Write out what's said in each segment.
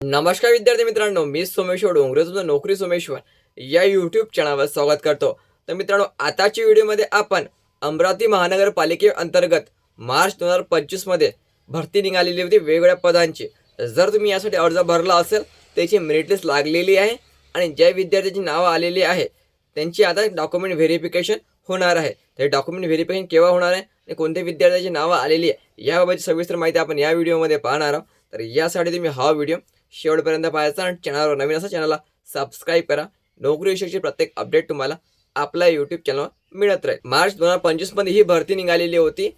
नमस्कार विद्यार्थी मित्रांनो, मी सोमेश्वर डोंगरे तुमचं नोकरी सोमेश्वर या यूट्यूब चॅनलवर स्वागत करतो. तर मित्रांनो, आताच्या व्हिडिओमध्ये आपण अमरावती महानगरपालिकेअंतर्गत मार्च 2025 मध्ये भरती निघालेली होती वेगवेगळ्या पदांची. जर तुम्ही यासाठी अर्ज भरला असेल त्याची मेरिट लिस्ट लागलेली आहे आणि ज्या विद्यार्थ्यांची नावं आलेली आहे त्यांची आता डॉक्युमेंट व्हेरिफिकेशन होणार आहे. ते डॉक्युमेंट व्हेरिफिकेशन केव्हा होणार आहे आणि कोणत्या विद्यार्थ्यांची नावं आलेली आहे याबाबतची सविस्तर माहिती आपण या व्हिडिओमध्ये पाहणार आहोत. तर यासाठी तुम्ही हा व्हिडिओ शेवटपर्यंत पाहायचा आणि चॅनलवर नवीन असा चॅनलला सबस्क्राईब करा. नोकरी विषयीची प्रत्येक अपडेट तुम्हाला आपल्या यूट्यूब चॅनलवर मिळत राहील. मार्च 2025 मध्ये ही भरती निघालेली होती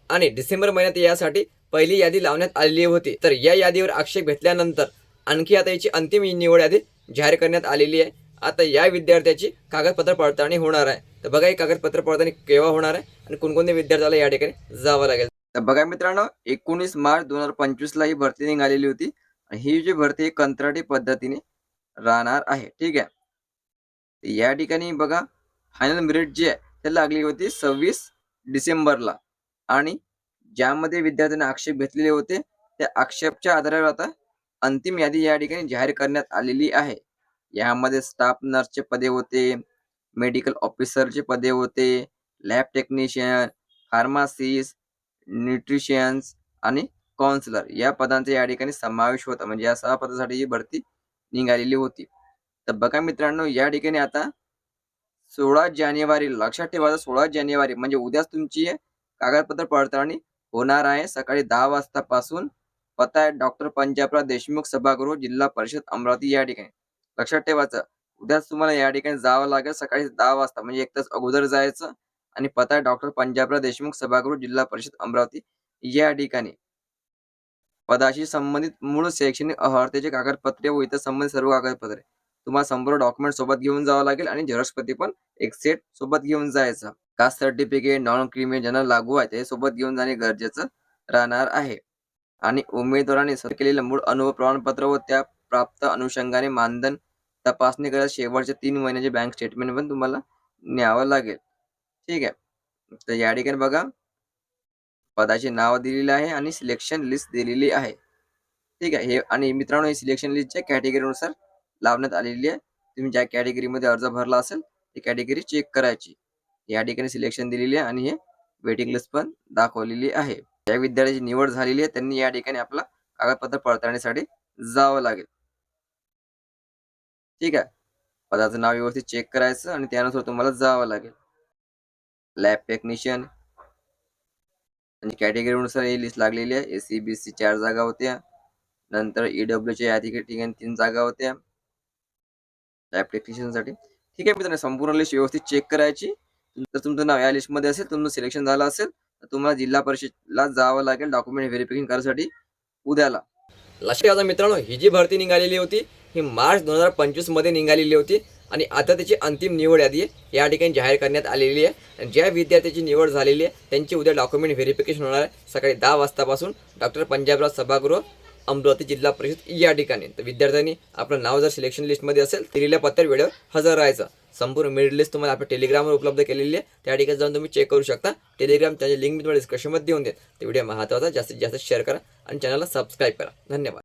आणि डिसेंबर महिन्यात यासाठी पहिली यादी लावण्यात आलेली होती. तर या यादीवर आक्षेप घेतल्यानंतर आणखी आता याची अंतिम निवड यादी जाहीर करण्यात आलेली आहे. आता या विद्यार्थ्याची कागदपत्र पडताळणी होणार आहे. तर बघा ही कागदपत्र पडताळणी केव्हा होणार आहे आणि कोणकोणत्या विद्यार्थ्याला या ठिकाणी जावं लागेल. तर बघा मित्रांनो, 19 मार्च 2025 ला ही भरती निघालेली होती. ही जी भरती कंत्राटी पद्धतीने राहणार आहे. ठीक आहे. या ठिकाणी बघा फायनल मेरिट जी आहे ते लागली होती 26 डिसेंबरला आणि ज्यामध्ये विद्यार्थ्यांनी आक्षेप घेतलेले होते त्या आक्षेपच्या आधारावर आता अंतिम यादी या ठिकाणी जाहीर करण्यात आलेली आहे. यामध्ये स्टाफ नर्सचे पदे होते, मेडिकल ऑफिसरचे पदे होते, लॅब टेक्निशियन, फार्मासिस्ट, न्यूट्रिशियन्स आणि काउन्सिलर या पदांचा या ठिकाणी समावेश होता. म्हणजे या 6 पदासाठी ही भरती निघालेली होती. तर बघा मित्रांनो, या ठिकाणी आता 16 जानेवारी लक्षात ठेवा, 16 जानेवारी म्हणजे उद्याच तुमची कागदपत्र पडताळणी होणार आहे. सकाळी 10 वाजतापासून. पत्ता आहे डॉक्टर पंजाबराव देशमुख सभागृह, जिल्हा परिषद अमरावती या ठिकाणी. लक्षात ठेवायचं, उद्याच तुम्हाला या ठिकाणी जावं लागेल सकाळी 10 वाजता, म्हणजे 1 तास अगोदर जायचं. आणि पत्ता आहे डॉक्टर पंजाबराव देशमुख सभागृह, जिल्हा परिषद अमरावती या ठिकाणी. पदाशी संबंधित मूळ शैक्षणिक अर्हतेचे कागदपत्रे व इतर संबंधित सर्व कागदपत्रे तुम्हाला संपूर्ण डॉक्युमेंट सोबत घेऊन जावं लागेल आणि झेरॉक्स प्रती पण एक सेट सोबत घेऊन जायचं. कास्ट सर्टिफिकेट, नॉन क्रिमिनल ज्यांना लागू आहे ते सोबत घेऊन जाणे गरजेचं राहणार आहे. आणि उमेदवारांनी सादर केलेलं मूळ अनुभव प्रमाणपत्र व त्या प्राप्त अनुषंगाने मानधन तपासणी करत शेवटच्या 3 महिन्याचे बँक स्टेटमेंट पण तुम्हाला न्यावं लागेल. ठीक आहे. तर या ठिकाणी बघा पदाचे नाव दिलेले आहे आणि सिलेक्शन लिस्ट दिलेली आहे. ठीक आहे. हे आणि मित्रांनो, ही सिलेक्शन लिस्टच्या कॅटेगरीनुसार लावण्यात आलेली आहे. तुम्ही ज्या कॅटेगरीमध्ये अर्ज भरला असेल ती कॅटेगरी चेक करायची. या ठिकाणी सिलेक्शन दिलेली आहे आणि हे वेटिंग लिस्ट पण दाखवलेली आहे. ज्या विद्यार्थ्याची निवड झालेली आहे त्यांनी या ठिकाणी आपला कागदपत्र पडताळणीसाठी जावं लागेल. ठीक आहे. पदाचं नाव व्यवस्थित चेक करायचं आणि त्यानुसार तुम्हाला जावं लागेल. लॅब टेक्निशियन आणि कॅटेगरीनुसार ही लिस्ट लागलेली आहे. एससी बीसी 4 जागा होत्या. नंतर ईडब्ल्यूच्या या ठिकाणी 3 जागा होत्या लॅब टेक्निशियनसाठी. ठीक आहे मित्रांनो, संपूर्ण लिस्ट व्यवस्थित चेक करायची. जर तुमचं नाव या लिस्टमध्ये असेल, तुमचं सिलेक्शन झालं असेल तर तुम्हाला जिल्हा परिषदला जावं लागेल डॉक्युमेंट व्हेरिफिकेशन करण्यासाठी उद्याला. लक्षात ठेवा मित्रांनो, ही जी भरती निघालेली होती ही मार्च 2025 मध्ये निघालेली होती आणि आता त्याची अंतिम निवड यादी या ठिकाणी जाहीर करण्यात आलेली आहे. आणि ज्या विद्यार्थ्याची निवड झालेली आहे त्यांची उद्या डॉक्युमेंट व्हेरिफिकेशन होणार आहे सकाळी 10 वाजतापासून डॉक्टर पंजाबराव सभागृह, अमरावती जिल्हा परिषद या ठिकाणी. तर विद्यार्थ्यांनी आपलं नाव जर सिलेक्शन लिस्टमध्ये असेल दिलेल्या पत्त्यावर वेळेवर हजर राहायचं. संपूर्ण मेरिट लिस्ट तुम्हाला आपल्या टेलिग्रामवर उपलब्ध केलेली आहे. त्या ठिकाणी जाऊन तुम्ही चेक करू शकता. टेलिग्राम त्याची लिंक मी तुम्हाला डिस्क्रिप्शनमध्ये देऊन देत. ते व्हिडिओ महत्त्वाचा जास्तीत जास्त शेअर करा आणि चॅनलला सबस्क्राईब करा. धन्यवाद.